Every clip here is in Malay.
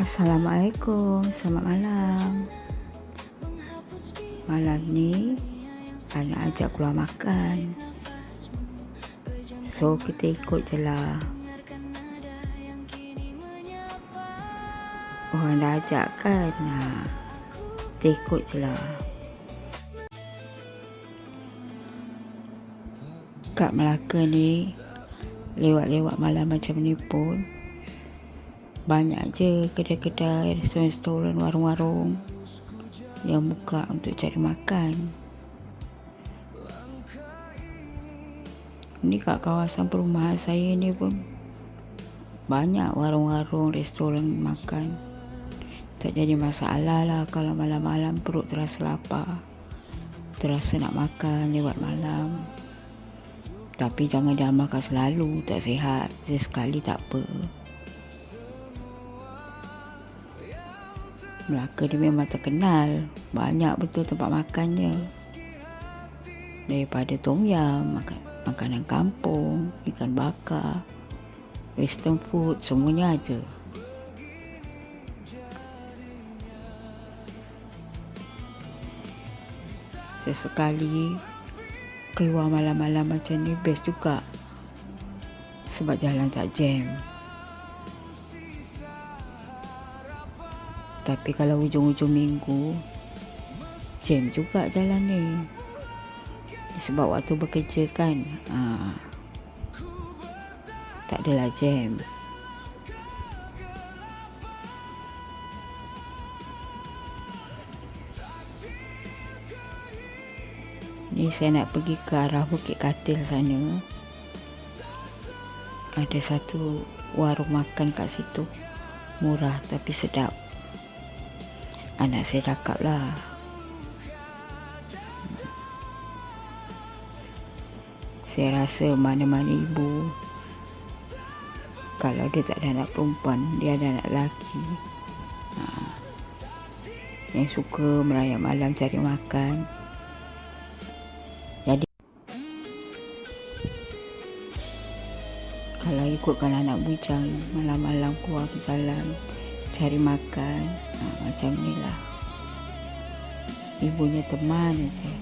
Assalamualaikum, selamat malam. Malam ni Anak ajak keluar makan, so kita ikut je lah. Orang dah ajak kan, kita ikut je lah. Kat Melaka ni, lewat-lewat malam macam ni pun banyak je kedai-kedai, restoran-restoran, warung-warung yang buka untuk cari makan. Ni kat kawasan perumahan saya ni pun banyak warung-warung, restoran makan. Tak jadi masalah lah kalau malam-malam perut terasa lapar, terasa nak makan lewat malam. Tapi jangan diamalkan selalu, tak sihat. Sesekali tak apa. Melaka ni memang terkenal, banyak betul tempat makannya. Daripada tom yam, makanan kampung, ikan bakar, western food, semuanya ada. Sesekali keluar malam-malam macam ni best juga, sebab jalan tak jam. Tapi kalau hujung-hujung minggu, jam juga jalan ni. Sebab waktu bekerja kan, tak adalah jam. Ni saya nak pergi ke arah Bukit Katil sana. Ada satu warung makan kat situ, murah tapi sedap. Anak saya cakap lah, saya rasa mana-mana ibu, kalau dia tak ada anak perempuan, dia ada anak lelaki, yang suka merayap malam cari makan. Jadi kalau ikutkan anak bujang malam-malam keluar ke jalan cari makan, macam ni lah. Ibunya teman aja.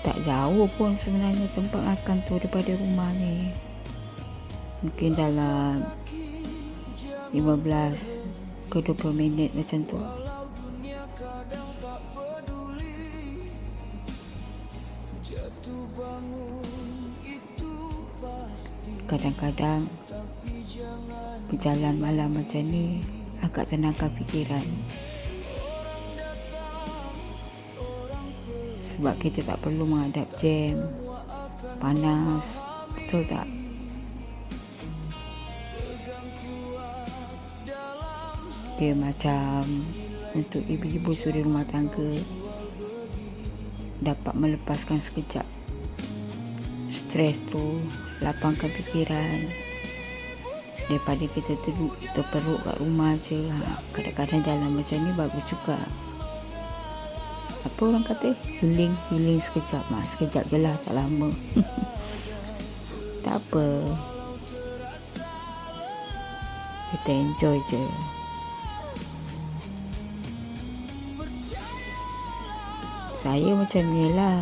Tak jauh pun sebenarnya tempat makan tu daripada rumah ni. Mungkin dalam 15 ke 20 minit macam tu. Kadang-kadang berjalan malam macam ni agak tenangkan fikiran, sebab kita tak perlu menghadap jam, panas, betul tak? Dia macam untuk ibu-ibu suri rumah tangga dapat melepaskan sekejap stres tu, lapangkan fikiran, daripada kita terperuk kat rumah je. Kadang-kadang jalan macam ni bagus juga. Apa orang kata? Healing sekejap. Sekejap je lah, tak lama. Tak apa, kita enjoy je. Saya macam ni lah.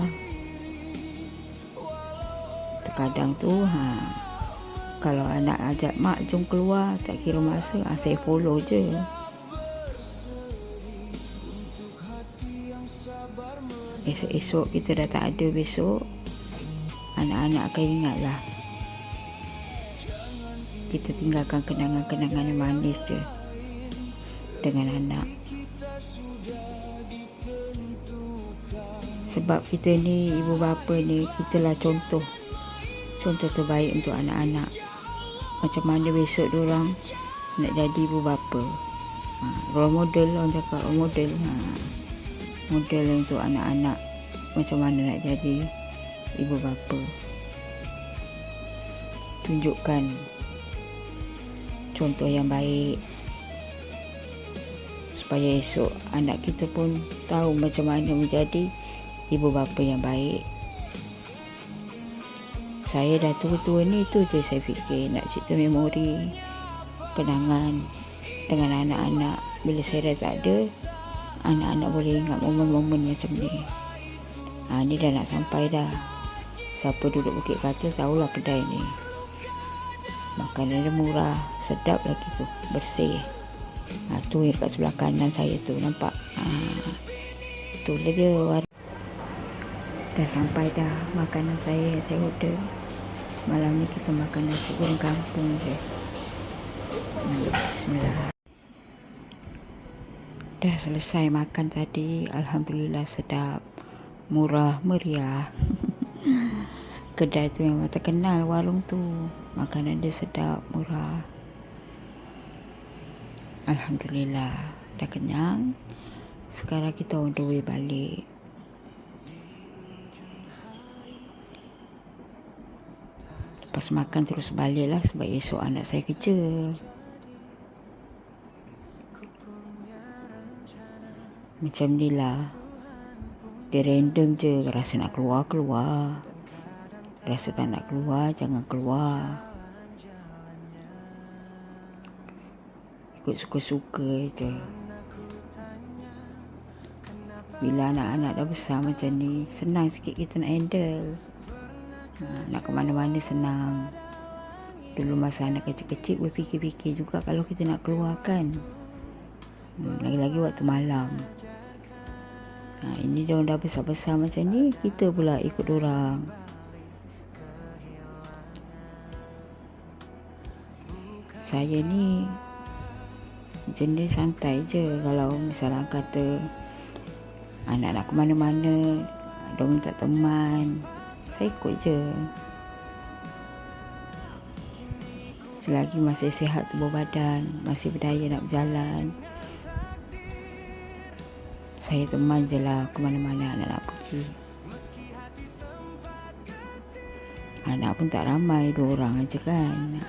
Terkadang tu kalau anak ajak mak jom keluar, tak kira masa, saya follow je. Esok-esok kita dah tak ada, besok anak-anak akan ingat lah. Kita tinggalkan kenangan-kenangan yang manis je dengan anak. Sebab kita ni, ibu bapa ni, kita lah contoh terbaik untuk anak-anak. Macam mana besok diorang nak jadi ibu bapa, role model, orang cakap role model, model untuk anak-anak macam mana nak jadi ibu bapa. Tunjukkan contoh yang baik, supaya esok anak kita pun tahu macam mana menjadi ibu bapa yang baik. saya dah tua-tua ni, tu je saya fikir nak cerita memori kenangan dengan anak-anak. Bila saya dah tak ada, anak-anak boleh ingat momen-momen macam ni. Ni dah nak sampai dah. Siapa duduk Bukit Katil tahulah kedai ni. Makanan dia murah, sedap lagi tu, bersih. Tu yang kat sebelah kanan saya tu, nampak? Itulah dia. Dah sampai dah makanan saya order. Malam ni kita makan nasi goreng kampung je. Bismillah. Dah selesai makan tadi. Alhamdulillah sedap, murah, meriah. Kedai tu memang terkenal, warung tu. Makanan dia sedap, murah. Alhamdulillah. Dah kenyang. Sekarang kita on the way balik. Lepas makan terus balik lah, sebab esok anak saya kerja. Macam ni lah. Dia random je. Rasa nak keluar, rasa tak nak keluar, jangan keluar. Ikut suka-suka je. Bila anak-anak dah besar macam ni, senang sikit kita nak handle. Nak ke mana-mana senang. Dulu masa anak kecil-kecil berfikir-fikir juga kalau kita nak keluar kan. Lagi-lagi waktu malam. Ini diorang dah besar-besar macam ni, kita pula ikut diorang. Saya ni jenis santai je. Kalau misalnya kata anak nak ke mana-mana, diorang minta teman, saya ikut je. Selagi masih sihat tubuh badan, masih berdaya nak berjalan, saya teman je lah ke mana-mana anak nak pergi. Anak pun tak ramai, 2 orang aja kan.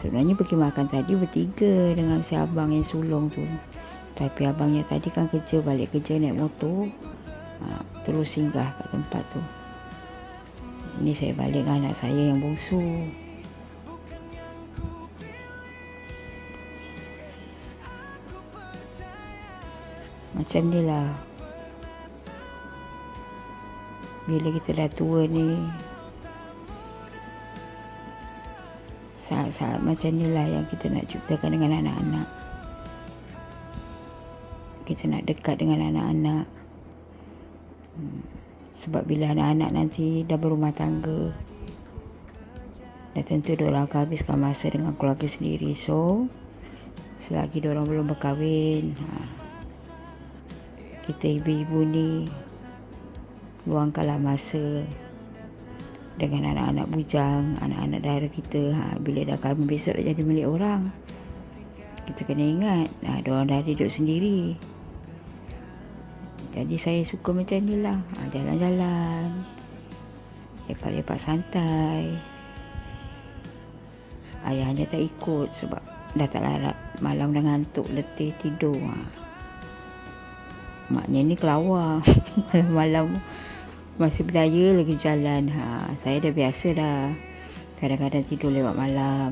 Sebenarnya pergi makan tadi bertiga dengan si abang yang sulung tu. Tapi abangnya tadi kan kerja, balik kerja naik motor, terus singgah kat tempat tu. Ini saya balik dengan anak saya yang bongsu. Macam ni lah. Bila kita dah tua ni, saat-saat macam ni lah yang kita nak ciptakan dengan anak-anak. Kita nak dekat dengan anak-anak. Sebab bila anak-anak nanti dah berumah tangga, dah tentu diorang akan habiskan masa dengan keluarga sendiri. So, selagi diorang belum berkahwin, kita ibu-ibu ni luangkanlah masa dengan anak-anak bujang, anak-anak dara kita. Bila dah kahwin besok dah jadi milik orang, kita kena ingat diorang dah hidup sendiri. Jadi saya suka macam ni lah. Jalan-jalan, lepak-lepak santai. Ayahnya tak ikut sebab dah tak larat. Malam dah ngantuk, letih, tidur. Maknya ni kelawar. Malam masih berdaya lagi jalan. Saya dah biasa dah. Kadang-kadang tidur lewat malam.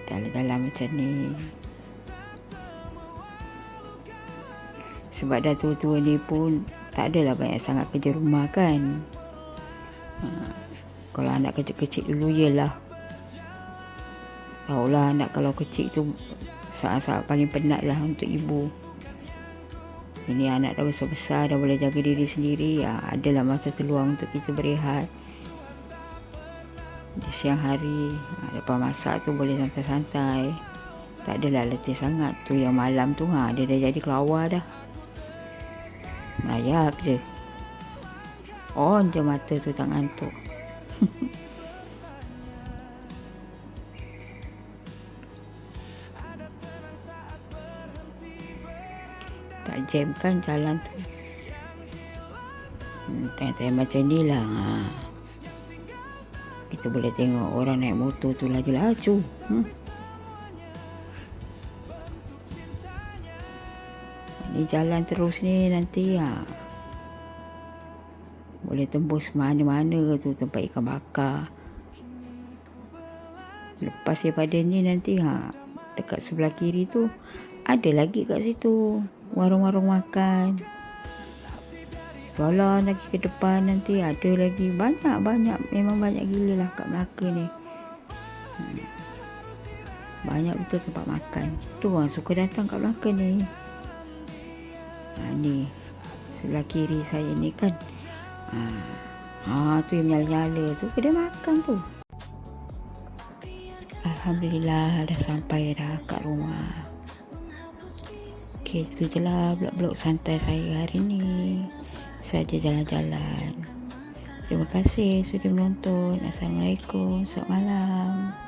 Jalan-jalan macam ni. Sebab dah tua-tua ni pun tak adalah banyak sangat kerja rumah kan. Kalau anak kecil-kecil dulu yelah, tahulah anak kalau kecil tu saat-saat paling penat lah untuk ibu. Ini anak dah besar-besar, dah boleh jaga diri sendiri. Adalah masa terluang untuk kita berehat di siang hari. Lepas masak tu boleh santai-santai, tak adalah letih sangat. Tu yang malam tu dia dah jadi kelawar dah. Merayap je, on je mata tu, tak ngantuk. Tak jam kan jalan tu. Time-time macam ni lah, kita boleh tengok orang naik motor tu laju-laju. Ni jalan terus ni nanti boleh tembus mana-mana tu tempat ikan bakar. Lepas daripada ni nanti dekat sebelah kiri tu ada lagi kat situ warung-warung makan. Jalan lagi ke depan nanti ada lagi banyak, memang banyak gila lah kat Melaka ni. Banyak betul tempat makan. Tu orang suka datang kat Melaka ni. Ni sebelah kiri saya ni kan. Tu yang nyala-nyala tu kedai makan tu. Alhamdulillah dah sampai dah kat rumah. Okey, itu je lah blog-blog santai saya hari ni. Saja jalan-jalan. Terima kasih sudah menonton. Assalamualaikum. Selamat malam.